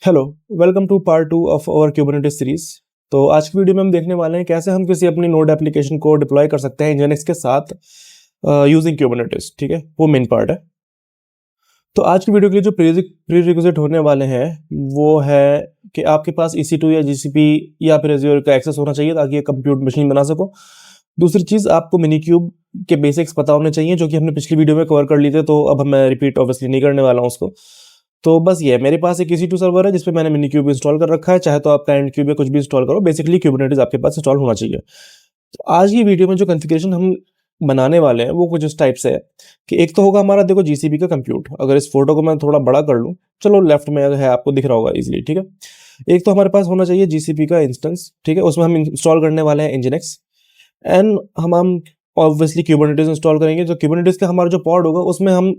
Hello, welcome to part 2 of our Kubernetes series. तो आज की वीडियो में हम देखने वाले हैं कैसे हम किसी अपनी नोड एप्लीकेशन को डिप्लॉय कर सकते हैं nginx के साथ यूजिंग कुबरनेटिस। ठीक है, वो मेन पार्ट है। तो आज की वीडियो के लिए जो प्री रिक्विजिट होने वाले हैं वो है कि आपके पास EC2 या GCP या फिर Azure का एक्सेस होना चाहिए ताकि ये कंप्यूट मशीन बना सको। दूसरी चीज, आपको मिनी क्यूब के बेसिक्स पता होने चाहिए जो कि हमने पिछली वीडियो में कवर कर लिए थे, तो अब मैं रिपीट ऑब्वियसली नहीं करने वाला हूँ उसको। तो बस ये मेरे पास एक EC2 सर्वर है जिसपे मैंने मिनी क्यूब इंस्टॉल कर रखा है। चाहे तो आप काइंड क्यूब या कुछ भी इंस्टॉल करो, बेसिकली क्यूबरनेटिस आपके पास इंस्टॉल होना चाहिए। तो आज की वीडियो में जो कॉन्फ़िगरेशन हम बनाने वाले हैं वो कुछ इस टाइप से है कि एक तो होगा हमारा, देखो, GCP का कंप्यूट। अगर इस फोटो को मैं थोड़ा बड़ा कर लूँ, चलो लेफ्ट में है, आपको दिख रहा होगा इजीली। ठीक है, एक तो हमारे पास होना चाहिए GCP का इंस्टेंस। ठीक है, उसमें हम इंस्टॉल करने वाले हैं nginx एंड हम ऑब्वियसली कुबरनेटिस इंस्टॉल करेंगे। तो कुबरनेटिस का हमारा जो पॉड होगा उसमें हम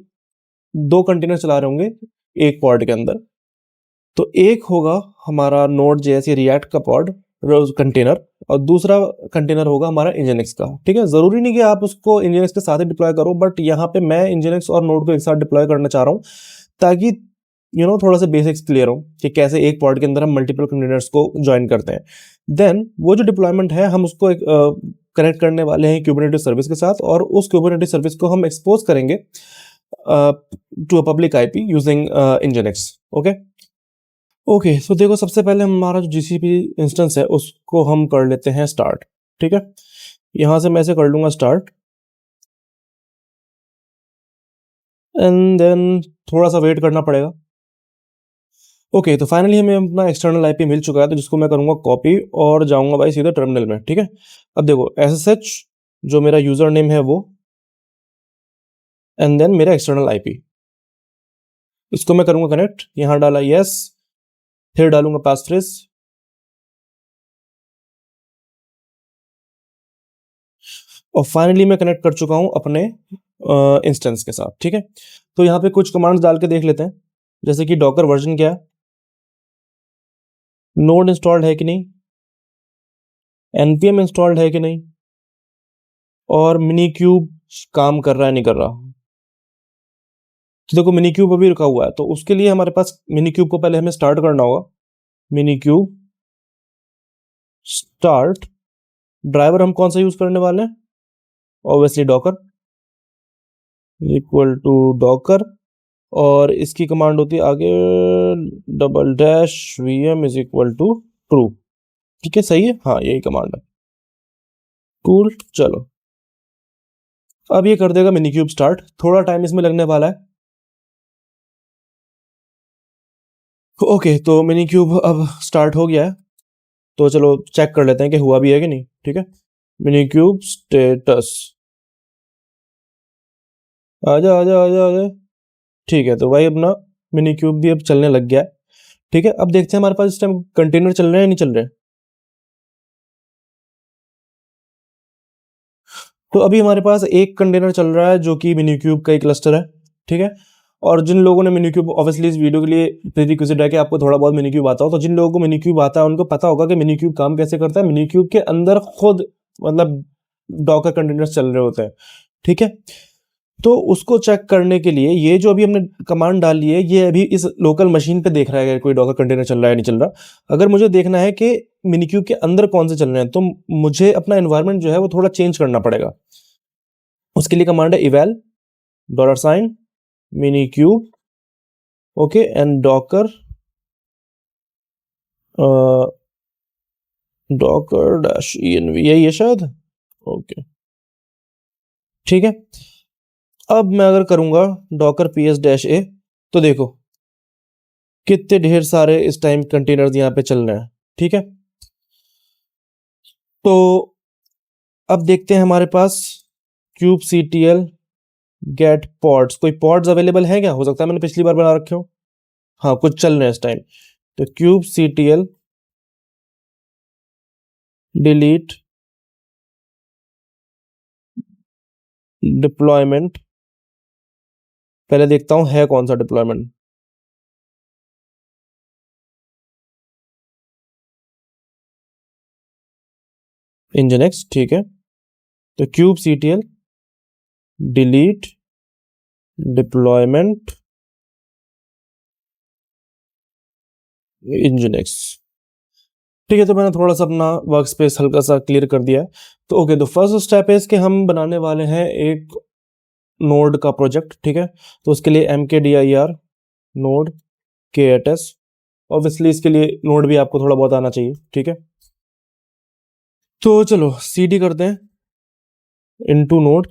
2 कंटेनर चला रहे होंगे एक पॉड के अंदर। तो एक होगा हमारा नोड जेएस या रिएक्ट का पॉड कंटेनर, और दूसरा कंटेनर होगा हमारा nginx का। ठीक है, जरूरी नहीं कि आप उसको nginx के साथ ही डिप्लॉय करो, बट यहाँ पे मैं nginx और नोड को एक साथ डिप्लॉय करना चाह रहा हूँ ताकि थोड़ा सा बेसिक्स क्लियर हो कि कैसे एक पॉड के अंदर हम मल्टीपल कंटेनर्स को ज्वाइन करते हैं। देन वो जो डिप्लॉयमेंट है हम उसको कनेक्ट करने वाले हैं कुबरनेटिस सर्विस के साथ, और उस कुबरनेटिस सर्विस को हम एक्सपोज करेंगे to a public IP using nginx। Okay okay, तो देखो, सबसे पहले हमारा जो GCP इंस्टेंस है उसको हम कर लेते हैं स्टार्ट। ठीक है, यहां से मैं ऐसे कर लूंगा स्टार्ट, एंड देन थोड़ा सा वेट करना पड़ेगा। ओके, तो फाइनली हमें अपना एक्सटर्नल आईपी मिल चुका है, तो जिसको मैं करूंगा कॉपी और जाऊंगा भाई सीधे टर्मिनल में। ठीक है, अब देखो SSH जो मेरा यूजर नेम है वो, एंड देन मेरा एक्सटर्नल आईपी, इसको मैं करूंगा कनेक्ट। यहां डाला यस, फिर डालूंगा पासफ्रेज, और फाइनली मैं कनेक्ट कर चुका हूं अपने इंस्टेंस के साथ। ठीक है, तो यहाँ पे कुछ कमांड्स डाल के देख लेते हैं, जैसे कि डॉकर वर्जन क्या है, नोड इंस्टॉल्ड है कि नहीं, npm इंस्टॉल्ड है कि नहीं, और मिनी क्यूब काम कर रहा है नहीं कर रहा। तो देखो, मिनी क्यूब अभी रुका हुआ है, तो उसके लिए हमारे पास मिनी क्यूब को पहले हमें स्टार्ट करना होगा। मिनी क्यूब स्टार्ट, ड्राइवर हम कौन सा यूज करने वाले हैं, obviously docker equal to docker, और इसकी कमांड होती है आगे double dash VM is equal to true. ठीक है, सही है, हाँ यही कमांड है। कूल, चलो अब ये कर देगा मिनी क्यूब स्टार्ट, थोड़ा टाइम इसमें लगने वाला है। ओके, तो मिनी क्यूब अब स्टार्ट हो गया है, तो चलो चेक कर लेते हैं कि हुआ भी है कि नहीं। ठीक है, मिनी क्यूब स्टेटस, आजा आजा आजा आजा। ठीक है, तो भाई अपना मिनी क्यूब भी अब चलने लग गया है। ठीक है, अब देखते हैं हमारे पास इस टाइम कंटेनर चल रहे हैं या नहीं चल रहे हैं। तो अभी हमारे पास एक कंटेनर चल रहा है जो कि मिनी क्यूब का एक क्लस्टर है। ठीक है, और जिन लोगों ने मिनी क्यूब, ऑब्वियसली इस वीडियो के लिए प्रीरिक्विजिट है कि आपको थोड़ा बहुत मिनी क्यूब आता हो, तो जिन लोगों को मिनी क्यूब आता है उनको पता होगा कि मिनी क्यूब काम कैसे करता है। मिनी क्यूब के अंदर खुद मतलब डॉकर कंटेनर्स चल रहे होते हैं। ठीक है, तो उसको चेक करने के लिए ये जो अभी हमने कमांड डाली है, ये अभी इस लोकल मशीन पे देख रहा है कि कोई डॉकर कंटेनर चल रहा है नहीं चल रहा। अगर मुझे देखना है कि मिनीक्यूब के अंदर कौन से चल रहे हैं, तो मुझे अपना एनवायरनमेंट जो है वो थोड़ा चेंज करना पड़ेगा। उसके लिए कमांड है eval $, minikube, okay, and docker docker dash env, यही है शायद। ओके, ठीक है, अब मैं अगर करूंगा डॉकर ps-a, तो देखो कितने ढेर सारे इस टाइम कंटेनर्स यहाँ पे चल रहे हैं। ठीक है, तो अब देखते हैं हमारे पास kubectl गेट पॉड्स, कोई पॉड्स अवेलेबल है क्या, हो सकता है मैंने पिछली बार बना रखे हो। हाँ, कुछ चल रहे हैं इस टाइम, तो kubectl डिलीट डिप्लॉयमेंट, पहले देखता हूं है कौन सा डिप्लॉयमेंट। nginx, ठीक है, तो kubectl डिलीट डिप्लॉयमेंट इंजीनियर्स। ठीक है, तो मैंने थोड़ा सा अपना वर्क स्पेस हल्का सा क्लियर कर दिया है। तो ओके, तो फर्स्ट स्टेप है इसके हम बनाने वाले हैं एक नोड का प्रोजेक्ट। ठीक है, तो उसके लिए mkdir नोड k8s, ऑब्वियसली इसके लिए नोड भी आपको थोड़ा बहुत आना चाहिए। ठीक है, तो चलो cd करते हैं इनटू नोड।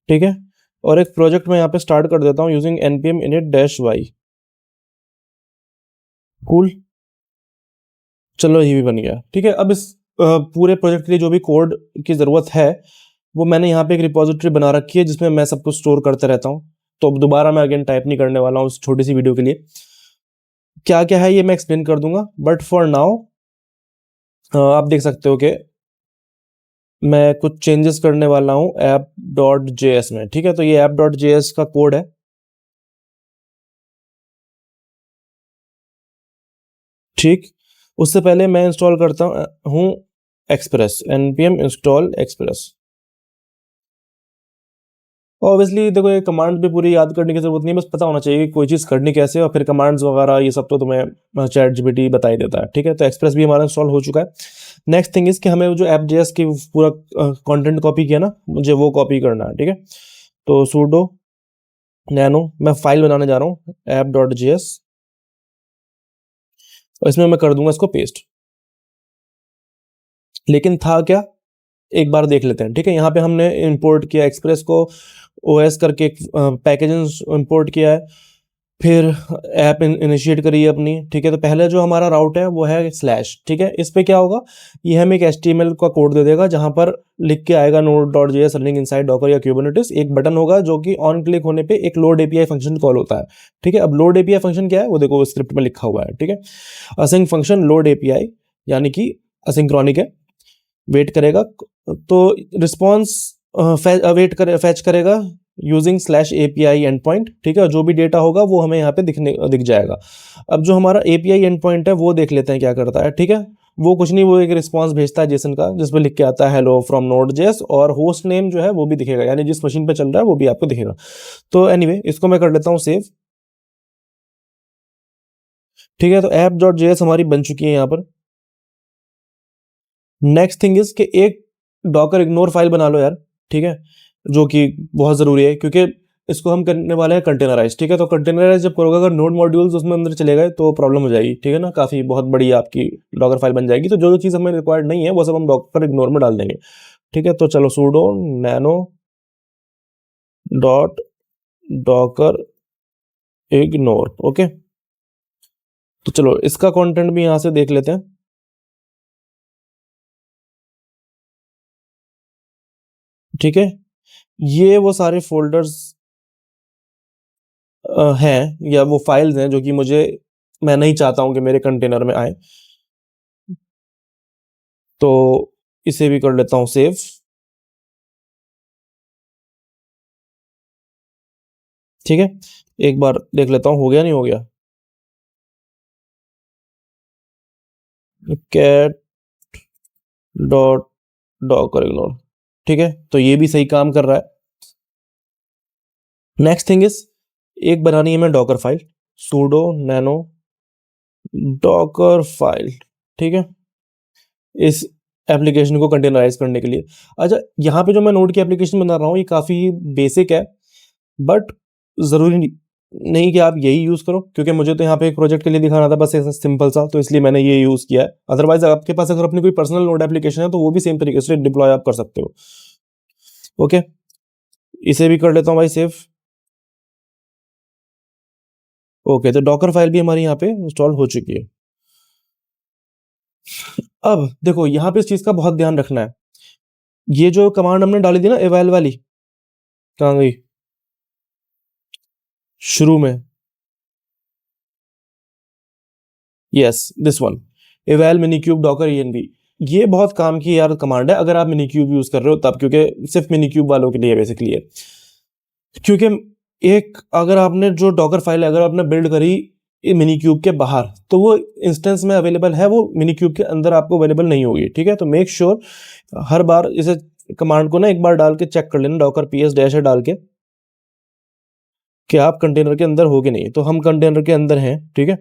ठीक है, और एक प्रोजेक्ट मैं यहाँ पे स्टार्ट कर देता हूँ यूजिंग npm init-y। कूल, चलो ये भी बन गया। ठीक है, अब इस पूरे प्रोजेक्ट के लिए जो भी कोड की ज़रूरत है वो मैंने यहाँ पे एक रिपोजिटरी बना रखी है जिसमें मैं सब कुछ स्टोर करते रहता हूँ। तो अब दोबारा मैं अगेन टाइप नहीं करने वाला हूँ उस छोटी सी वीडियो के लिए। क्या क्या है ये मैं एक्सप्लेन कर दूंगा, बट फॉर नाउ आप देख सकते हो कि मैं कुछ चेंजेस करने वाला हूँ app.js में। ठीक है, तो ये app.js का कोड है। ठीक, उससे पहले मैं इंस्टॉल करता हूँ express, npm install express। Obviously देखो ये कमांड भी पूरी याद करने की जरूरत नहीं है, बस पता होना चाहिए कि कोई चीज़ करनी कैसे है, और फिर कमांड्स वगैरह ये सब तो तुम्हें चैट जीपीटी बता ही देता है। ठीक है, तो एक्सप्रेस भी हमारा इंस्टॉल हो चुका है। नेक्स्ट थिंग इज कि हमें जो app.js की पूरा कंटेंट कॉपी किया ना, मुझे वो कॉपी करना है। ठीक है, तो sudo nano, मैं फाइल बनाने जा रहा हूँ app.js, और इसमें मैं कर दूंगा इसको पेस्ट। लेकिन था क्या, एक बार देख लेते हैं। ठीक है, यहाँ पे हमने इंपोर्ट किया एक्सप्रेस को, ओएस करके पैकेजेस इंपोर्ट किया है, फिर ऐप इनिशिएट करी है अपनी। ठीक है, तो पहले जो हमारा राउट है वो है स्लैश। ठीक है, इस पे क्या होगा, ये हमें एक HTML का कोड दे देगा जहां पर लिख के आएगा node.js रनिंग इनसाइड डॉकर या kubernetes। एक बटन होगा जो कि ऑन क्लिक होने पे एक लोड एपीआई फंक्शन कॉल होता है। ठीक है, अब लोड एपीआई फंक्शन क्या है वो देखो स्क्रिप्ट में लिखा हुआ है। ठीक है, असिंक फंक्शन लोड एपीआई, यानी कि असिंक्रोनिक है, वेट करेगा, तो रिस्पॉन्स फैच करेगा using slash API and point. ठीक है, जो भी डेटा होगा वो हमें यहाँ पे दिख जाएगा। अब जो हमारा एपीआई एंड पॉइंट है वो देख लेते हैं क्या करता है। ठीक है, वो कुछ नहीं, वो एक रिस्पॉन्स भेजता है जेसन का जिसमें लिख के आता है हेलो फ्रॉम नोड.js, और होस्ट नेम जो है वो भी दिखेगा, यानी जिस मशीन पे चल रहा है वो भी आपको दिखेगा। तो एनीवे इसको मैं कर लेता हूँ सेव। ठीक है, तो app.js हमारी बन चुकी है यहाँ पर। नेक्स्ट थिंग इज कि एक डॉकर इग्नोर फाइल बना लो यार। ठीक है, जो कि बहुत ज़रूरी है क्योंकि इसको हम करने वाले हैं कंटेनराइज। ठीक है, तो कंटेनराइज जब करोगे अगर नोड मॉड्यूल्स उसमें अंदर चले गए तो प्रॉब्लम हो जाएगी। ठीक है ना, काफ़ी बहुत बड़ी आपकी डॉकर फाइल बन जाएगी। तो जो जो चीज़ हमें रिक्वायर्ड नहीं है वो सब हम डॉकर इग्नोर में डाल देंगे। ठीक है, तो चलो sudo nano dot docker ignore. Okay, तो चलो इसका कंटेंट भी यहाँ से देख लेते हैं। ठीक है, ये वो सारे फोल्डर्स हैं या वो फाइल्स हैं जो कि मैं नहीं चाहता हूं कि मेरे कंटेनर में आए, तो इसे भी कर लेता हूं सेव। ठीक है, एक बार देख लेता हूं हो गया नहीं हो गया। Cat dot docker ignore. ठीक है, तो ये भी सही काम कर रहा है। नेक्स्ट थिंग इज एक बनानी है मैं Docker file, sudo nano Docker file. ठीक है, इस एप्लीकेशन को कंटेनराइज करने के लिए। अच्छा, यहाँ पे जो मैं नोड की एप्लीकेशन बना रहा हूँ ये काफ़ी बेसिक है, बट ज़रूरी नहीं कि आप यही यूज़ करो, क्योंकि मुझे तो यहाँ पे एक प्रोजेक्ट के लिए दिखाना था बस ऐसा सिंपल सा, तो इसलिए मैंने ये यूज़ किया है। अदरवाइज आपके पास अगर अपनी कोई पर्सनल नोड एप्लीकेशन है तो वो भी सेम तरीके से डिप्लॉय आप कर सकते हो। ओके, इसे भी कर लेता हूँ भाई सेव। ओके, तो डॉकर फाइल भी हमारी यहाँ पे इंस्टॉल हो चुकी है। अब देखो यहाँ पे इस चीज़ का बहुत ध्यान रखना है, ये जो कमांड हमने डाली थी ना eval वाली, कहाँ गई, शुरू में, yes this one, eval minikube docker env। ये बहुत काम की यार कमांड है अगर आप मिनीक्यूब यूज कर रहे हो तब, क्योंकि सिर्फ मिनीक्यूब वालों के लिए बेसिकली है। क्योंकि एक अगर आपने जो डॉकर फाइल है अगर आपने बिल्ड करी मिनीक्यूब के बाहर तो वो इंस्टेंस में अवेलेबल है, वो मिनीक्यूब के अंदर आपको अवेलेबल नहीं होगी। ठीक है, तो मेक श्योर हर बार इसे कमांड को ना एक बार डाल के चेक कर लेना, डॉकर ps डैश डाल के, कि आप कंटेनर के अंदर हो कि नहीं। तो हम कंटेनर के अंदर हैं। ठीक है,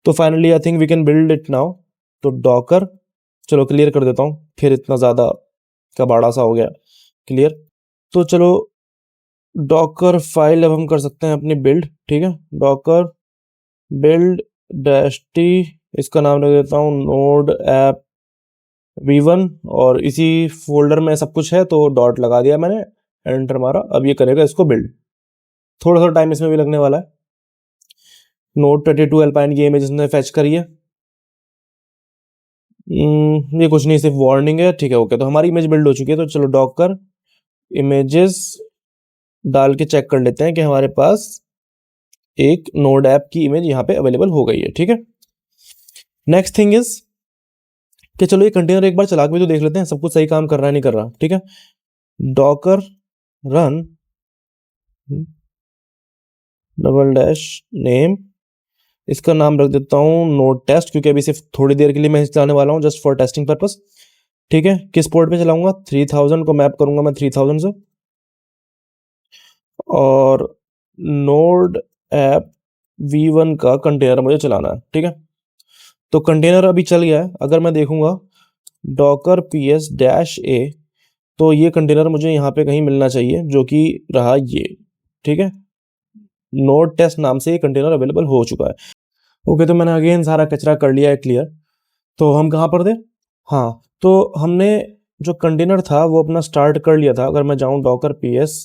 तो finally I think we can build it now. तो डॉकर, चलो क्लियर कर देता हूँ, फिर इतना ज़्यादा कबाड़ा सा हो गया क्लियर। तो चलो डॉकर फाइल अब हम कर सकते हैं अपनी बिल्ड, ठीक है। डॉकर बिल्ड डैश टी, इसका नाम रख देता हूँ नोड ऐप v1, और इसी फोल्डर में सब कुछ है तो डॉट लगा दिया मैंने, एंटर मारा। अब ये करेगा इसको बिल्ड। थोड़ा सा टाइम इसमें भी लगने वाला है। नोड 22 अल्पाइन की इमेज इसने फैच करी है। ये कुछ नहीं, सिर्फ वार्निंग है, ठीक है ओके। तो हमारी इमेज बिल्ड हो चुकी है। तो चलो डॉकर इमेजेस डाल के चेक कर लेते हैं कि हमारे पास एक नोड ऐप की इमेज यहाँ पे अवेलेबल हो गई है, ठीक है। नेक्स्ट थिंग इज कि चलो ये कंटेनर एक बार चला के भी तो देख लेते हैं सब कुछ सही काम कर रहा है नहीं कर रहा, ठीक है। Docker run double dash name, इसका नाम रख देता हूँ नोड टेस्ट, क्योंकि अभी सिर्फ थोड़ी देर के लिए मैं चलाने वाला हूँ, जस्ट फॉर टेस्टिंग पर्पस, ठीक है। किस पोर्ट पे चलाऊंगा, 3000 को मैप करूंगा मैं 3000 से, और नोड ऐप v1 का कंटेनर मुझे चलाना है, ठीक है। तो कंटेनर अभी चल गया है। अगर मैं देखूंगा डॉकर ps डैश a, तो ये कंटेनर मुझे यहाँ पे कहीं मिलना चाहिए, जो कि रहा ये, ठीक है। नोड टेस्ट नाम से ये कंटेनर अवेलेबल हो चुका है। ओके, तो मैंने अगेन सारा कचरा कर लिया है क्लियर। तो हम कहाँ पर थे, हाँ, तो हमने जो कंटेनर था वो अपना स्टार्ट कर लिया था। अगर मैं जाऊँ डॉकर ps,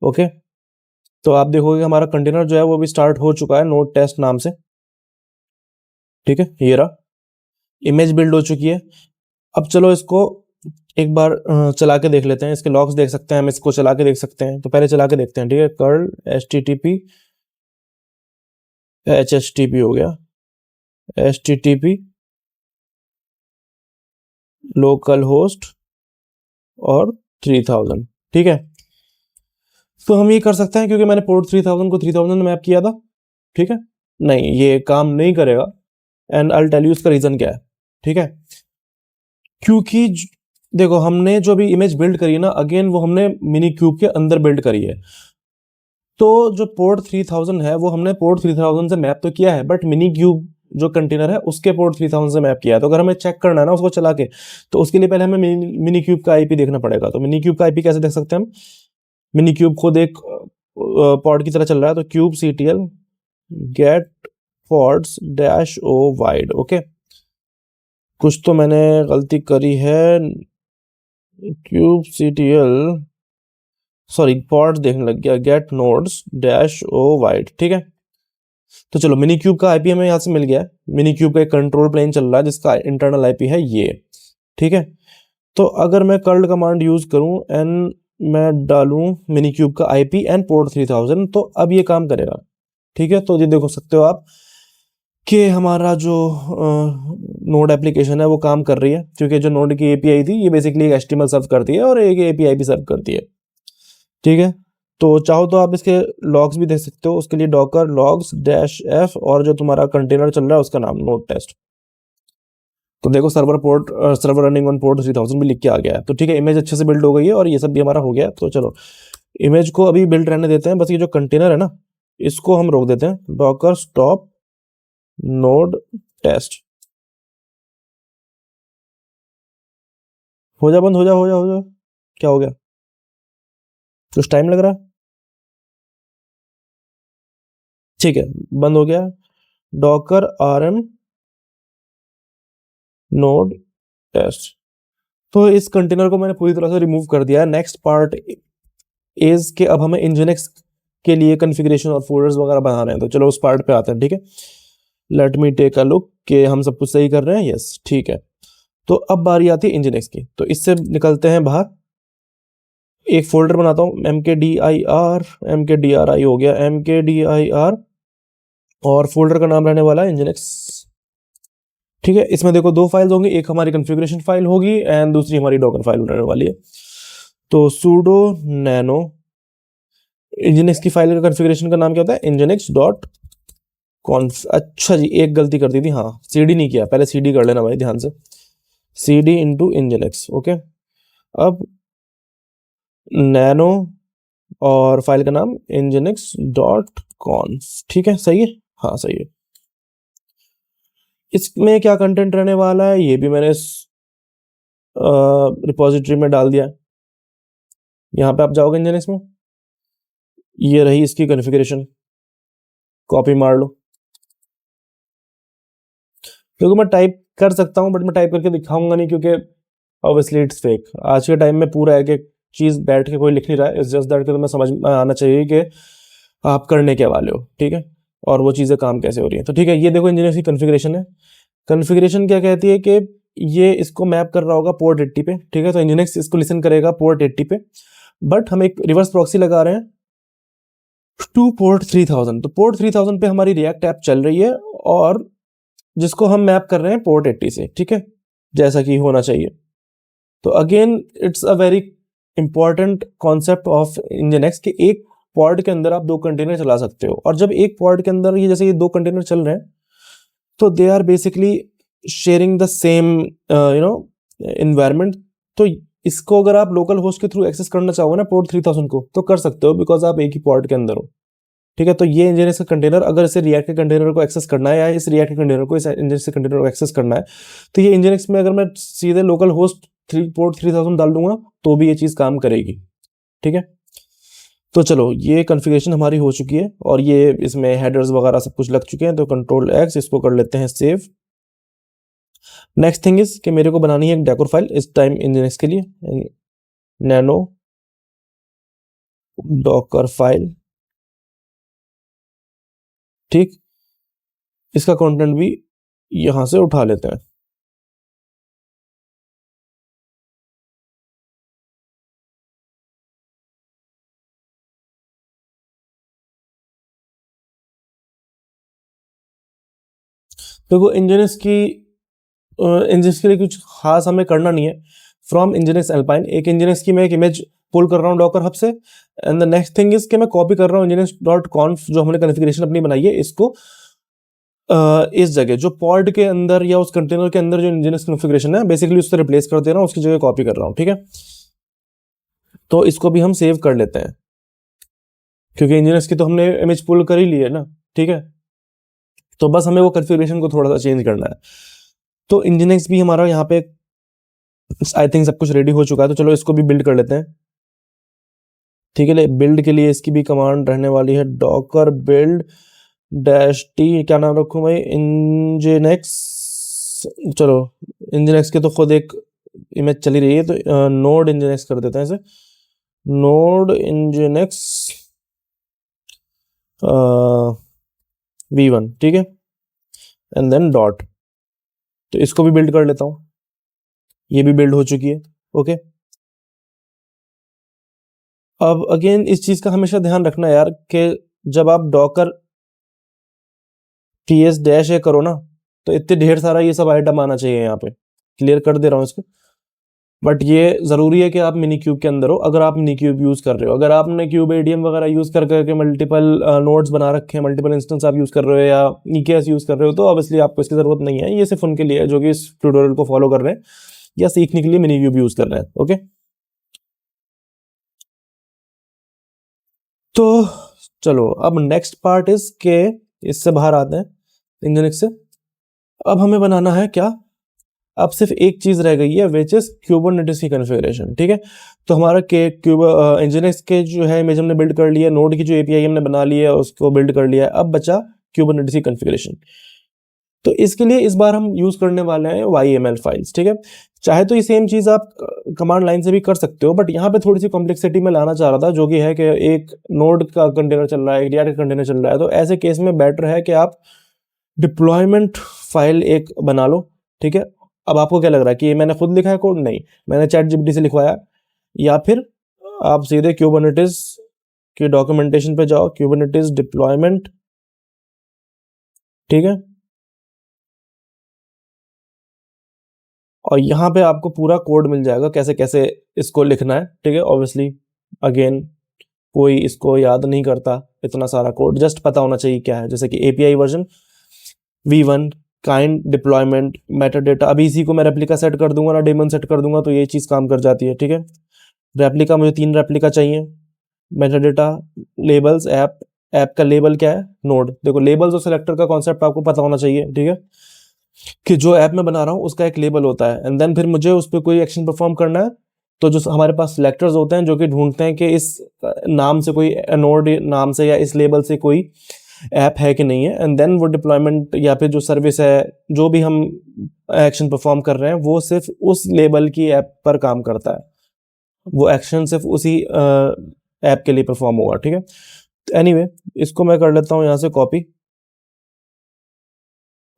ओके, तो आप देखोगे हमारा कंटेनर जो है वो भी स्टार्ट हो चुका है नोड टेस्ट नाम से, ठीक है। ये रहा, इमेज बिल्ड हो चुकी है। अब चलो इसको एक बार चला के देख लेते हैं, इसके लॉग्स देख सकते हैं हम, इसको चला के देख सकते हैं। तो पहले चला के देखते हैं, ठीक है। कर्ल http http हो गया, http लोकल होस्ट और 3000, ठीक है। तो हम ये कर सकते हैं क्योंकि मैंने पोर्ट 3000 को 3000 में मैप किया था, ठीक है। नहीं, ये काम नहीं करेगा, एंड आई टेल यू इसका रीजन क्या है, ठीक है। क्योंकि देखो हमने जो भी इमेज बिल्ड करी है ना, अगेन वो हमने मिनी क्यूब के अंदर बिल्ड करी है। तो जो पोर्ट 3000 है वो हमने पोर्ट 3000 से मैप तो किया है, बट मिनी क्यूब जो कंटेनर है उसके पोर्ट 3000 से मैप किया है। तो अगर हमें चेक करना है ना उसको चला के, तो उसके लिए पहले हमें मिनी क्यूब का आईपी देखना पड़ेगा। तो मिनी क्यूब का आईपी कैसे देख सकते हैं हम, मिनी क्यूब को देख पॉड की तरह चल रहा है, तो kube ctl get pods dash o wide, okay. कुछ तो मैंने गलती करी है, क्यूब ctl, सॉरी पॉड्स देखने लग गया, get nodes dash o wide, ठीक है। तो चलो मिनी क्यूब का आईपी हमें यहाँ से मिल गया है। मिनी क्यूब का एक कंट्रोल प्लेन चल रहा है जिसका इंटरनल आईपी है ये, ठीक है। तो अगर मैं कर्ल कमांड यूज करूं एंड मैं डालूं मिनी क्यूब का आईपी एंड पोर्ट 3000, तो अब ये काम करेगा, ठीक है। तो ये देखो सकते हो आप कि हमारा जो नोड एप्लीकेशन है वो काम कर रही है, क्योंकि जो नोड की एपीआई थी ये बेसिकली एक HTML सर्व करती है और एक एपीआई भी सर्व करती है, ठीक है। तो चाहो तो आप इसके लॉग्स भी देख सकते हो, उसके लिए डॉकर लॉग्स डैश f, और जो तुम्हारा कंटेनर चल रहा है उसका नाम नोड टेस्ट। तो देखो सर्वर रनिंग ऑन पोर्ट 3000 भी लिख के आ गया है। तो ठीक है, इमेज अच्छे से बिल्ड हो गई है और ये सब भी हमारा हो गया है। तो चलो इमेज को अभी बिल्ड रहने देते हैं, बस ये जो कंटेनर है ना इसको हम रोक देते हैं, डॉकर स्टॉप नोड टेस्ट। हो जा बंद, हो जा, क्या हो गया, कुछ टाइम लग रहा है, ठीक है बंद हो गया। Docker rm node test. तो इस कंटेनर को मैंने पूरी तरह से रिमूव कर दिया है। नेक्स्ट पार्ट इज कि अब हमें इंजनेक्स के लिए कॉन्फ़िगरेशन और फोल्डर्स वगैरह बनाने हैं। तो चलो उस पार्ट पे आते हैं, ठीक है। Let me take a look कि हम सब कुछ सही कर रहे हैं, यस ठीक है। तो अब बारी आती है इंजनेक्स की, तो इससे निकलते हैं बाहर। एक फोल्डर बनाता हूँ mkdir हो गया, mkdir, और फोल्डर का नाम रहने वाला है इंजनेक्स, ठीक है। इसमें देखो दो फाइल्स होंगी, एक हमारी कॉन्फ़िगरेशन फाइल होगी एंड दूसरी हमारी डॉकर फाइल रहने वाली है। तो sudo nano इंजनेक्स की फाइल का कॉन्फ़िगरेशन का नाम क्या होता है, इंजनेक्स डॉट कॉन्फ। अच्छा जी, एक गलती कर दी थी, हाँ cd नहीं किया, पहले cd कर लेना भाई ध्यान से, cd इंटू इंजनेक्स, ओके। अब नैनो और फाइल का नाम इंजनेक्स डॉट कॉन्फ, ठीक है सही है, हाँ सही है। इसमें क्या कंटेंट रहने वाला है ये भी मैंने इस रिपोजिटरी में डाल दिया। यहाँ पे आप जाओगे nginx में, ये रही इसकी कॉन्फ़िगरेशन, कॉपी मार लो। क्योंकि मैं टाइप कर सकता हूँ बट मैं टाइप करके दिखाऊंगा नहीं, क्योंकि ऑब्वियसली इट्स फेक। आज के टाइम में पूरा एक एक चीज़ बैठ के कोई लिख नहीं रहा है, इट्स जस्ट दैट कि तुम्हें समझ में आना चाहिए कि आप करने के वाले हो, ठीक है, और वो चीज़ें काम कैसे हो रही हैं। तो ठीक है, ये देखो इंजीनियर्स की कॉन्फ़िगरेशन है। कॉन्फ़िगरेशन क्या कहती है कि ये इसको मैप कर रहा होगा पोर्ट 80 पे, ठीक है, तो इंजीनियर्स इसको लिसन करेगा पोर्ट 80 पे, बट हम एक रिवर्स प्रॉक्सी लगा रहे हैं टू पोर्ट 3000। तो पोर्ट 3000 पे हमारी रिएक्ट ऐप चल रही है, और जिसको हम मैप कर रहे हैं पोर्ट 80 से, ठीक है, जैसा कि होना चाहिए। तो again it's a very important concept of engineers कि एक पॉड के अंदर आप 2 कंटेनर चला सकते हो, और जब एक पॉड के अंदर ये जैसे ये 2 कंटेनर चल रहे हैं तो they are basically sharing the same environment. तो इसको अगर आप लोकल होस्ट के थ्रू एक्सेस करना चाहो ना पोर्ट 3000 को, तो कर सकते हो, बिकॉज आप एक ही पॉड के अंदर हो, ठीक है। तो ये इंजीनियर्स का कंटेनर, अगर इसे रिएक्ट के कंटेनर को एक्सेस करना है या इस रिएक्ट के कंटेनर को इस इंजीनियर्स के कंटेनर को एक्सेस करना है, तो ये इंजीनियर्स में अगर मैं सीधे लोकल होस्ट पोर्ट 3000 डाल दूंगा तो भी ये चीज़ काम करेगी, ठीक है। तो चलो ये कॉन्फ़िगरेशन हमारी हो चुकी है, और ये इसमें हेडर्स वगैरह सब कुछ लग चुके हैं। तो कंट्रोल एक्स, इसको कर लेते हैं सेव। नेक्स्ट थिंग इज कि मेरे को बनानी है एक डेकोर फाइल इस टाइम इंजीनियर्स के लिए, नैनो डॉकर फाइल, ठीक। इसका कंटेंट भी यहां से उठा लेते हैं। देखो इंजीनियर्स के लिए कुछ खास हमें करना नहीं है। फ्रॉम इंजीनियर्स एल्पाइन, एक इंजीनियर्स की मैं एक इमेज पुल कर रहा हूँ डॉकर हब से, and the next thing is कि मैं कॉपी कर रहा हूँ इंजीनियर्स डॉट कॉन्फ, जो हमने कॉन्फ़िगरेशन अपनी बनाई है, इसको इस जगह जो पॉड के अंदर या उस कंटेनर के अंदर जो इंजीनियर्स कॉन्फ़िगरेशन है बेसिकली उससे रिप्लेस कर दे रहा हूँ, उसकी जगह कॉपी कर रहा हूँ, ठीक है। तो इसको भी हम सेव कर लेते हैं, क्योंकि इंजीनियर्स की तो हमने इमेज पुल कर ही ली है ना, ठीक है। तो बस हमें वो कॉन्फ़िगरेशन को थोड़ा सा चेंज करना है। तो इंजीनियर्स भी हमारा यहाँ पे आई थिंक सब कुछ रेडी हो चुका है, तो चलो इसको भी बिल्ड कर लेते हैं, ठीक है। बिल्ड के लिए इसकी भी कमांड रहने वाली है डॉकर बिल्ड डैश टी, क्या नाम रखूं भाई, इंजीनियर्स। चलो इंजीनियर्स के तो खुद एक इमेज चली रही है, तो नोड इंजीनियर्स कर देते हैं इसे, नोड इंजीनियर्स v1, ठीक है, एंड देन डॉट। तो इसको भी बिल्ड कर लेता हूं, ये भी बिल्ड हो चुकी है, ओके। अब अगेन इस चीज का हमेशा ध्यान रखना यार कि जब आप डॉकर ts डैश ए करो ना, तो इतने ढेर सारा ये सब आइटम आना चाहिए। यहाँ पे क्लियर कर दे रहा हूँ इसको, बट ये जरूरी है कि आप मिनी क्यूब के अंदर हो। अगर आप मिनी क्यूब यूज कर रहे हो, अगर आपने क्यूब एडीएम वगैरह यूज कर करके मल्टीपल नोड्स बना रखे हैं, मल्टीपल इंस्टेंस आप यूज कर रहे हो या ईकेएस यूज कर रहे हो, तो ऑब्वियसली आपको इसकी जरूरत नहीं है। ये सिर्फ उनके लिए है जो कि इस ट्यूटोरियल को फॉलो कर रहे हैं या सीखने के लिए मिनी क्यूब यूज कर रहे हैं, ओके। तो चलो अब नेक्स्ट पार्ट इज के इससे बाहर आते हैं इंजीनियर्स से। अब हमें बनाना है क्या, अब सिर्फ एक चीज रह गई है, विच इज क्यूबरनेटिस की कॉन्फ़िगरेशन, ठीक है। तो हमारा के क्यूब इंजीनियर्स के जो है इमेज हमने बिल्ड कर लिया, नोड की जो एपीआई हमने बना ली है उसको बिल्ड कर लिया है, अब बचा क्यूबरनेटिस की कॉन्फ़िगरेशन। तो इसके लिए इस बार हम यूज करने वाले हैं YML फाइल्स, ठीक है। चाहे तो ये सेम चीज आप कमांड लाइन से भी कर सकते हो, बट यहाँ पे थोड़ी सी कॉम्प्लेक्सिटी में लाना चाह रहा था, जो कि है कि एक नोड का कंटेनर चल रहा है, एक रिएक्ट का कंटेनर चल रहा है। तो ऐसे केस में बेटर है कि आप डिप्लॉयमेंट फाइल एक बना लो, ठीक है। अब आपको क्या लग रहा है कि ये मैंने खुद लिखा है कोड? नहीं, मैंने चैट जीपीटी से लिखवाया, या फिर आप सीधे क्यूबरनेटिस की डॉक्यूमेंटेशन पे जाओ, क्यूबरनेटिस डिप्लॉयमेंट, ठीक है, और यहाँ पे आपको पूरा कोड मिल जाएगा कैसे कैसे इसको लिखना है, ठीक है। ऑब्वियसली अगेन कोई इसको याद नहीं करता इतना सारा कोड, जस्ट पता होना चाहिए क्या है, जैसे कि API version v1, kind deployment, metadata. अभी इसी को मैं रेप्लिका सेट कर दूंगा ना, डेमन सेट कर दूंगा, तो ये चीज काम कर जाती है, ठीक है। रेप्लिका, मुझे 3 रेप्लिका चाहिए। मेटाडेटा, लेबल्स, ऐप का लेबल क्या है, नोड। देखो लेबल्स और सिलेक्टर का कॉन्सेप्ट आपको पता होना चाहिए, ठीक है। कि जो ऐप मैं बना रहा हूँ उसका एक लेबल होता है, एंड देन फिर मुझे उस पर कोई एक्शन परफॉर्म करना है। तो जो हमारे पास सिलेक्टर्स होते हैं जो कि ढूंढते हैं कि इस नाम से कोई नोड नाम से या इस लेबल से कोई ऐप है कि नहीं है, एंड देन वो डिप्लॉयमेंट या फिर जो सर्विस है, जो भी हम एक्शन परफॉर्म कर रहे हैं, वो सिर्फ उस लेबल की ऐप पर काम करता है। वो एक्शन सिर्फ उसी ऐप के लिए परफॉर्म होगा, ठीक है। एनीवे इसको मैं कर लेता हूँ यहाँ से कॉपी,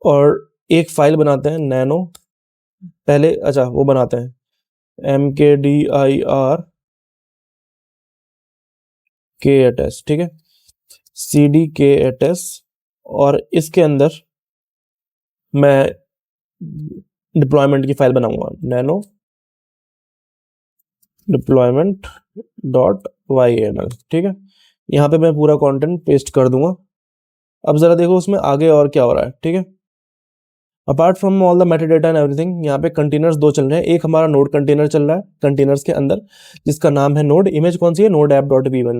और एक फाइल बनाते हैं नैनो, पहले अच्छा वो बनाते हैं mkdir ठीक है, cdks, और इसके अंदर मैं डिप्लॉयमेंट की फाइल बनाऊंगा, नैनो डिप्लॉयमेंट डॉट वाई, ठीक है। यहाँ पे मैं पूरा कंटेंट पेस्ट कर दूंगा। अब जरा देखो उसमें आगे और क्या हो रहा है, ठीक है। Apart from all the metadata and everything, यहाँ पे कंटेनर्स दो चल रहे हैं। एक हमारा नोड कंटेनर चल रहा है कंटेनर्स के अंदर, जिसका नाम है नोड। इमेज कौन सी है, node app dot v one,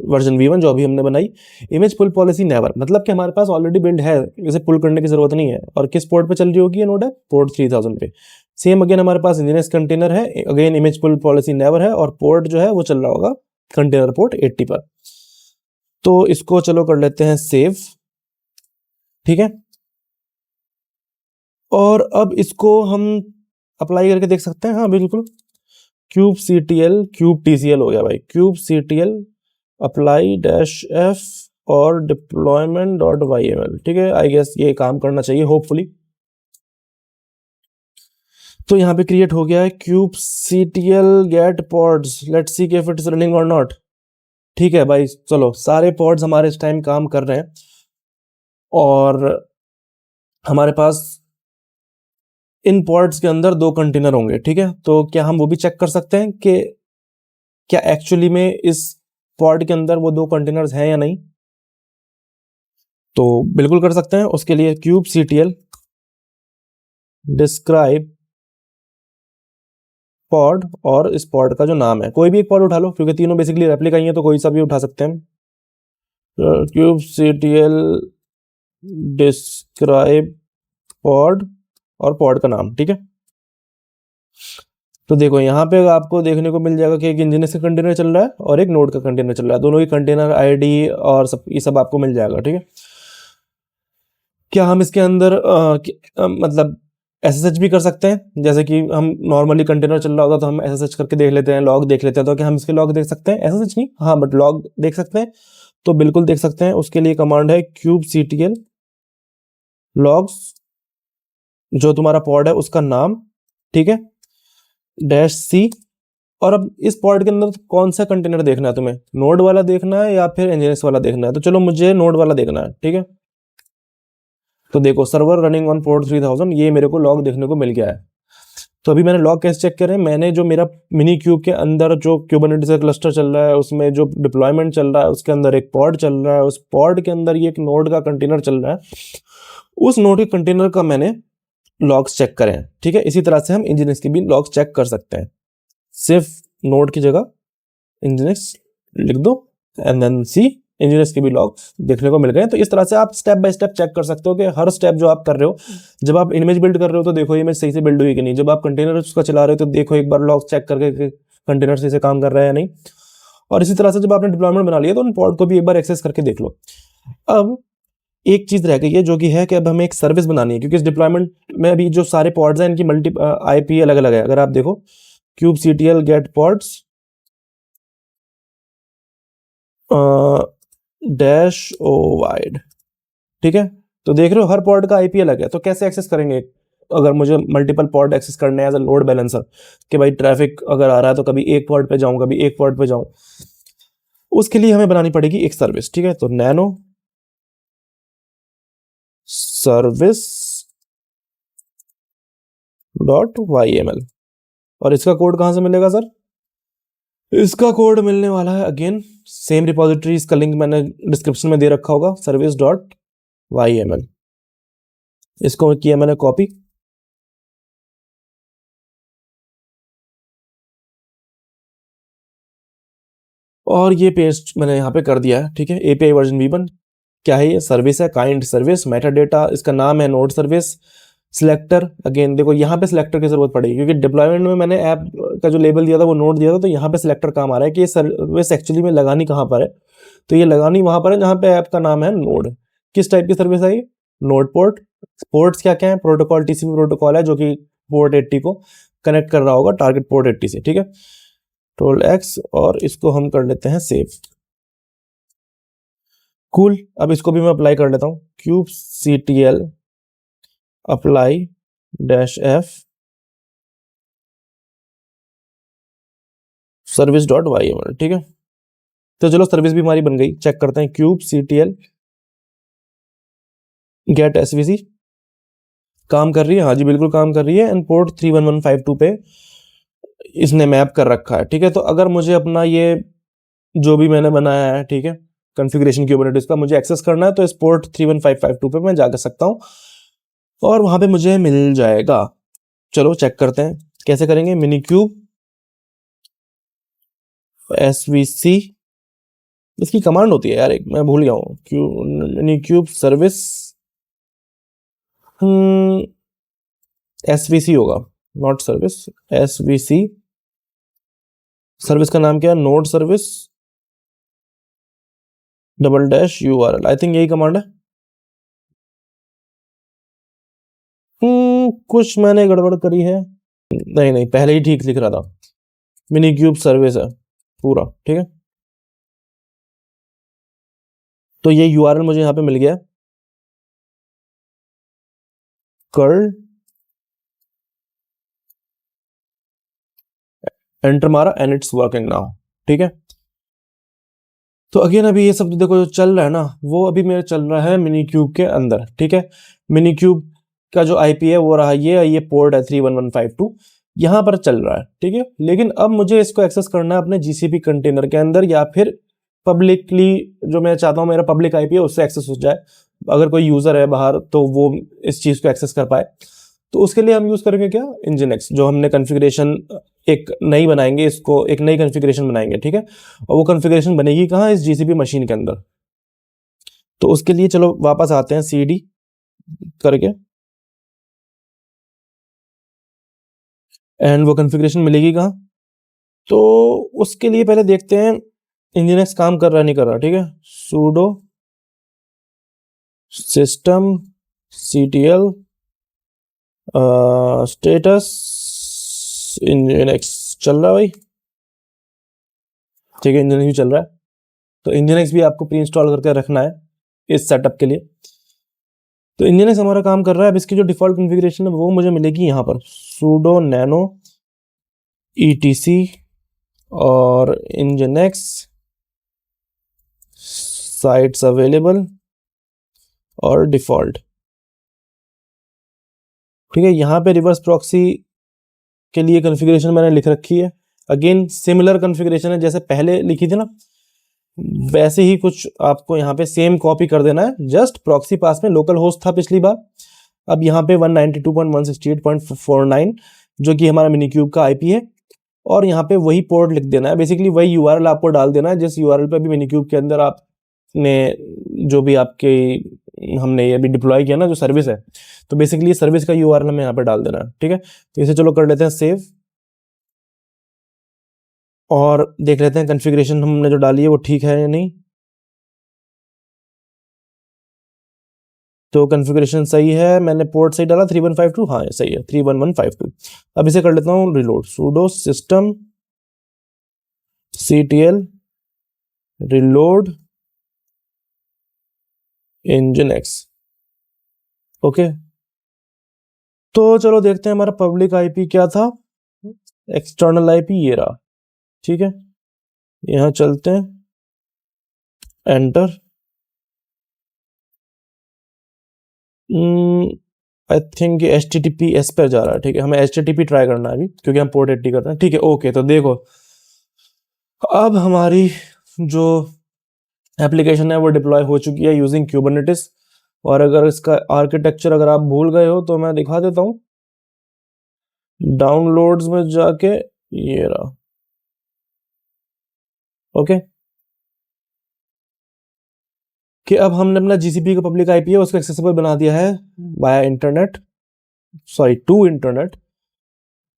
version V1 जो अभी हमने बनाई। इमेज पुल पॉलिसी नेवर, मतलब कि हमारे पास ऑलरेडी बिल्ड है, इसे पुल करने की जरूरत नहीं है। और किस पोर्ट पे चल रही होगी ये नोड ऐप, पोर्ट 3000 पे। सेम अगेन हमारे पास इंजीनियर्स कंटेनर है, अगेन इमेज पुल पॉलिसी नेवर है, और पोर्ट जो है वो चल रहा होगा कंटेनर पोर्ट 80 पर। तो इसको चलो कर लेते हैं सेव, ठीक है। और अब इसको हम अप्लाई करके देख सकते हैं, हाँ बिल्कुल। क्यूब CTL क्यूब TCL हो गया भाई, क्यूब CTL अप्लाई -f और डिप्लॉयमेंट डॉट YML, ठीक है। आई गेस ये काम करना चाहिए होपफुली। तो यहाँ पे क्रिएट हो गया है kube CTL get pods, let's see if it is running और नॉट। ठीक है भाई, चलो सारे पॉड्स हमारे इस टाइम काम कर रहे हैं, और हमारे पास इन पॉड्स के अंदर 2 कंटेनर होंगे, ठीक है। तो क्या हम वो भी चेक कर सकते हैं कि क्या एक्चुअली में इस पॉड के अंदर वो 2 कंटेनर्स हैं या नहीं? तो बिल्कुल कर सकते हैं। उसके लिए क्यूब CTL डिस्क्राइब पॉड, और इस पॉड का जो नाम है, कोई भी एक पॉड उठा लो क्योंकि तीनों बेसिकली रेप्लिका ही है, तो कोई सा भी उठा सकते हैं। क्यूब CTL डिस्क्राइब पॉड और पॉड का नाम, ठीक है। तो देखो यहाँ पे आपको देखने को मिल जाएगा कि एक इंजीनियर्स का कंटेनर चल रहा है और एक नोड का कंटेनर चल रहा है, दोनों की कंटेनर आईडी और सब ये सब आपको मिल जाएगा, ठीक है। क्या हम इसके अंदर मतलब SSH भी कर सकते हैं? जैसे कि हम नॉर्मली कंटेनर चल रहा होगा तो हम SSH करके देख लेते हैं, लॉग देख लेते हैं, तो क्या हम इसके लॉग देख सकते हैं? SSH नहीं, हाँ बट लॉग देख सकते हैं। तो बिल्कुल देख सकते हैं। उसके लिए कमांड है क्यूब CTL लॉग्स, जो तुम्हारा पॉड है उसका नाम, ठीक है, -c। और अब इस पॉड के अंदर कौन सा कंटेनर देखना है तुम्हें, नोड वाला देखना है या फिर एनजीएस वाला देखना है? तो चलो मुझे नोड वाला देखना है, ठीक है। तो देखो सर्वर रनिंग ऑन पोर्ट 3000, ये मेरे को लॉग देखने को मिल गया है। तो अभी मैंने लॉग कैसे चेक करें, मैंने जो मेरा मिनी क्यूब के अंदर जो क्यूबरनेटिस का क्लस्टर चल रहा है उसमें जो डिप्लॉयमेंट चल रहा है, उसके अंदर एक पॉड चल रहा है, उस पॉड के अंदर ये एक नोड का कंटेनर चल रहा है, उस नोड के कंटेनर का मैंने लॉग्स चेक करें, ठीक है। इसी तरह से हम इंजीनियर्स के भी लॉग्स चेक कर सकते हैं। सिर्फ नोड की जगह इंजीनियर्स लिख दो एंड देन सी, इंजीनियर्स के भी लॉग देखने को मिल गए। तो इस तरह से आप स्टेप बाय स्टेप चेक कर सकते हो कि हर स्टेप जो आप कर रहे हो, जब आप इमेज बिल्ड कर रहे हो तो देखो इमेज सही से बिल्ड हुई कि नहीं, जब आप कंटेनर उसका चला रहे हो तो देखो एक बार लॉग चेक करके कंटेनर सही से काम कर रहा है या नहीं। और इसी तरह से जब आपने डिप्लॉयमेंट बना लिया तो उन पॉड को भी एक बार एक्सेस करके देख लो। अब एक चीज रह गई है जो कि है कि अब हमें एक सर्विस बनानी है, क्योंकि इस डिप्लॉयमेंट में अभी जो सारे पॉड्स हैं इनकी मल्टी IP अलग अलग है। अगर आप देखो cube CTL get pods -o-wide, ठीक है। तो देख रहे हो हर पॉड का IP अलग है। तो कैसे एक्सेस करेंगे अगर मुझे मल्टीपल पॉड एक्सेस करने हैं एज अ लोड बैलेंसर, कि भाई ट्रैफिक अगर आ रहा है तो कभी एक पॉड पे जाऊं कभी एक पॉड पे जाऊं, उसके लिए हमें बनानी पड़ेगी एक सर्विस, ठीक है। तो नैनो सर्विस .yml, और इसका कोड कहां से मिलेगा सर? इसका कोड मिलने वाला है अगेन सेम रिपोजिटरी, इसका लिंक मैंने डिस्क्रिप्शन में दे रखा होगा, service.yml। इसको किया मैंने कॉपी, और ये पेस्ट मैंने यहाँ पे कर दिया है, ठीक है। API वर्जन V1 क्या है, ये सर्विस है, काइंड सर्विस, मेटा डेटा, इसका नाम है नोड सर्विस, सिलेक्टर, अगेन देखो यहाँ पे सिलेक्टर की जरूरत पड़ेगी क्योंकि डिप्लॉयमेंट में मैंने ऐप का जो लेबल दिया था वो नोड दिया था, तो यहाँ पे सिलेक्टर काम आ रहा है कि ये सर्विस एक्चुअली में लगानी कहाँ पर है। तो ये लगानी वहां पर है जहाँ पे ऐप का नाम है नोड। किस टाइप की सर्विस है ये? Node port. पोर्ट्स क्या क्या है? प्रोटोकॉल, टीसीपी प्रोटोकॉल है जो कि पोर्ट 80 को कनेक्ट कर रहा होगा टारगेट पोर्ट 80 से, ठीक है। टोल एक्स, और इसको हम कर लेते हैं सेव। कूल, अब इसको भी मैं अप्लाई कर लेता हूँ। kubectl अप्लाई -f service.yml, ठीक है। तो चलो सर्विस भी हमारी बन गई, चेक करते हैं। kubectl गेट svc काम कर रही है, हाँ जी बिल्कुल काम कर रही है, एंड पोर्ट 31152 पे इसने मैप कर रखा है, ठीक है। तो अगर मुझे अपना ये जो भी मैंने बनाया है, ठीक है, कॉन्फ़िगरेशन क्यूबरनेटिस का मुझे एक्सेस करना है, तो इस पोर्ट 31552 पे मैं जा सकता हूँ और वहां पे मुझे मिल जाएगा। चलो चेक करते हैं कैसे करेंगे। मिनीक्यूब svc, इसकी कमांड होती है यार एक, मैं भूल गया हूँ। मिनीक्यूब सर्विस svc होगा, नॉट सर्विस, svc। सर्विस का नाम क्या है? Node service -url, I think यही कमांड है। कुछ मैंने गड़बड़ करी है, नहीं नहीं पहले ही ठीक लिख रहा था। मिनीक्यूब सर्विस है पूरा, ठीक है। तो ये यूआरएल मुझे यहाँ पे मिल गया, कर्ल एंटर मारा एंड इट्स वर्किंग नाउ, ठीक है। तो अगेन अभी ये सब देखो जो चल रहा है ना, वो अभी मेरा चल रहा है मिनीक्यूब के अंदर, ठीक है। मिनीक्यूब का जो आईपी है वो रहा ये पोर्ट है 31152, यहाँ पर चल रहा है, ठीक है। लेकिन अब मुझे इसको एक्सेस करना है अपने जीसीपी कंटेनर के अंदर, या फिर पब्लिकली, जो मैं चाहता हूँ मेरा पब्लिक आईपी है उससे एक्सेस हो जाए, अगर कोई यूजर है बाहर तो वो इस चीज को एक्सेस कर पाए। तो उसके लिए हम यूज करेंगे क्या? इंजिनेक्स, जो हमने कॉन्फ़िगरेशन एक नई बनाएंगे, इसको एक नई कॉन्फ़िगरेशन बनाएंगे, ठीक है। और वो कॉन्फ़िगरेशन बनेगी कहाँ? इस जीसीपी मशीन के अंदर। तो उसके लिए चलो वापस आते हैं cd करके, एंड वो कॉन्फ़िगरेशन मिलेगी कहाँ? तो उसके लिए पहले देखते हैं इंजिनेक्स काम कर रहा नहीं कर रहा, ठीक है। sudo system ctl स्टेटस इंजिनेक्स चल रहा है भाई, ठीक है। इंजिनेक्स भी चल रहा है, तो इंजिनेक्स भी आपको प्री इंस्टॉल करके रखना है इस सेटअप के लिए। तो इंजिनेक्स हमारा काम कर रहा है। अब इसकी जो डिफॉल्ट कॉन्फ़िगरेशन है वो मुझे मिलेगी यहाँ पर, sudo nano etc और इंजिनेक्स साइट्स अवेलेबल और डिफॉल्ट, ठीक है। यहाँ पे रिवर्स प्रॉक्सी के लिए कॉन्फ़िगरेशन मैंने लिख रखी है। अगेन सिमिलर कॉन्फ़िगरेशन है जैसे पहले लिखी थी ना, वैसे ही कुछ आपको यहाँ पे सेम कॉपी कर देना है। जस्ट प्रॉक्सी पास में लोकल होस्ट था पिछली बार, अब यहाँ पे 192.168.49 जो कि हमारा मिनीक्यूब का आईपी है, और यहाँ पे वही पोर्ट लिख देना है। बेसिकली वही यूआरएल आपको डाल देना है जिस यूआरएल पे अभी मिनीक्यूब के अंदर आपने जो भी आपके हमने ये अभी डिप्लॉय किया ना जो सर्विस है, तो बेसिकली सर्विस का यूआरएल हमें यहाँ पे डाल देना है, ठीक है। तो इसे चलो कर लेते हैं सेव, और देख लेते हैं कॉन्फ़िगरेशन हमने जो डाली है वो ठीक है या नहीं। तो कॉन्फ़िगरेशन सही है, मैंने पोर्ट सही डाला 3152, हाँ ये सही है 31152। अब इसे कर लेता हूँ reload, sudo system ctl reload nginx, okay. तो चलो देखते हैं हमारा पब्लिक आईपी क्या था, एक्सटर्नल आईपी ये रहा, ठीक है। यहाँ चलते हैं, एंटर। आई थिंक ये HTTPS पर जा रहा है, ठीक है। हमें HTTP ट्राई करना है अभी क्योंकि हम पोर्ट 80 कर रहे हैं, ठीक है। ओके, तो देखो अब हमारी जो एप्लीकेशन है वो डिप्लॉय हो चुकी है यूजिंग क्यूबरनेटिस। और अगर इसका आर्किटेक्चर अगर आप भूल गए हो तो मैं दिखा देता हूँ, डाउनलोड्स में जाके ये रहा, ओके। कि अब हमने अपना जीसीपी का पब्लिक आईपी है उसको एक्सेसिबल बना दिया है by internet, sorry to internet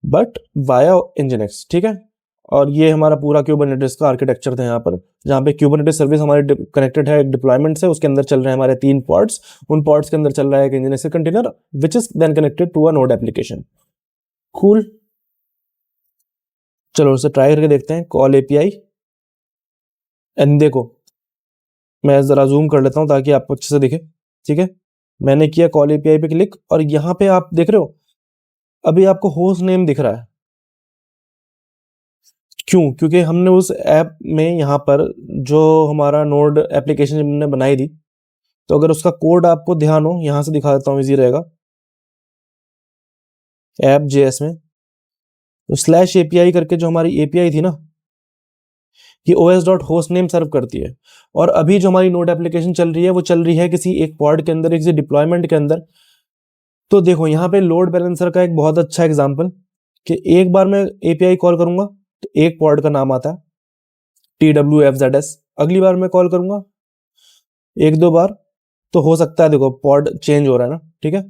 but via nginx, ठीक है। और ये हमारा पूरा क्यूबरनेटिस का आर्किटेक्चर था यहाँ पर, जहाँ पे क्यूबरनेटिस सर्विस हमारे कनेक्टेड है एक डिप्लॉयमेंट से, उसके अंदर चल रहे हैं हमारे 3 पॉड्स, उन पॉड्स के अंदर चल रहा है एक nginx container which is then connected to a node application. Cool, चलो उसे ट्राई करके देखते हैं। कॉल एपीआई, एंड देखो मैं जरा जूम कर लेता हूँ ताकि आपको अच्छे से दिखे, ठीक है। मैंने किया कॉल एपीआई पे क्लिक, और यहाँ पे आप देख रहे हो अभी आपको होस्ट नेम दिख रहा है। क्यों? क्योंकि हमने उस ऐप में यहाँ पर जो हमारा नोड एप्लीकेशन हमने बनाई थी, तो अगर उसका कोड आपको ध्यान हो, यहाँ से दिखा देता हूँ, इजी रहेगा। ऐप जेएस में तो स्लैश एपीआई करके जो हमारी एपीआई थी ना, ये os.hostname सर्व करती है। और अभी जो हमारी नोड एप्लीकेशन चल रही है वो चल रही है किसी एक पॉड के अंदर, किसी डिप्लॉयमेंट के अंदर। तो देखो यहाँ पे लोड बैलेंसर का एक बहुत अच्छा एग्जांपल, कि एक बार मैं एपीआई कॉल करूंगा तो एक पॉड का नाम आता है TWFZS, अगली बार मैं कॉल करूंगा 1-2 बार तो हो सकता है, देखो पॉड चेंज हो रहा है ना, ठीक है,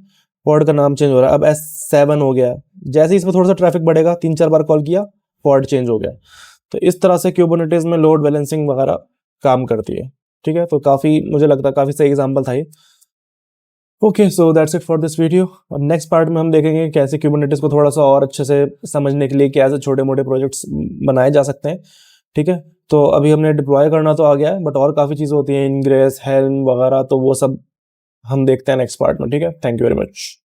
पॉड का नाम चेंज हो रहा है। अब S7 हो गया, जैसे ही इसमें थोड़ा सा ट्रैफिक बढ़ेगा, 3-4 बार कॉल किया, पॉड चेंज हो गया। तो इस तरह से क्यूबरनेटिस में लोड बैलेंसिंग वगैरह काम करती है, ठीक है। तो काफ़ी, मुझे लगता है काफ़ी सही एग्जांपल था ये। Okay, so that's it for this video. और नेक्स्ट पार्ट में हम देखेंगे कैसे क्यूबरनेटिस को थोड़ा सा और अच्छे से समझने के लिए कैसे छोटे मोटे प्रोजेक्ट्स बनाए जा सकते हैं, ठीक है। तो अभी हमने डिप्लॉय करना तो आ गया है, बट और काफ़ी चीज़ें होती हैं, इनग्रेस, हेल्म वगैरह, तो वो सब हम देखते हैं नेक्स्ट पार्ट में, ठीक है। Thank you very much.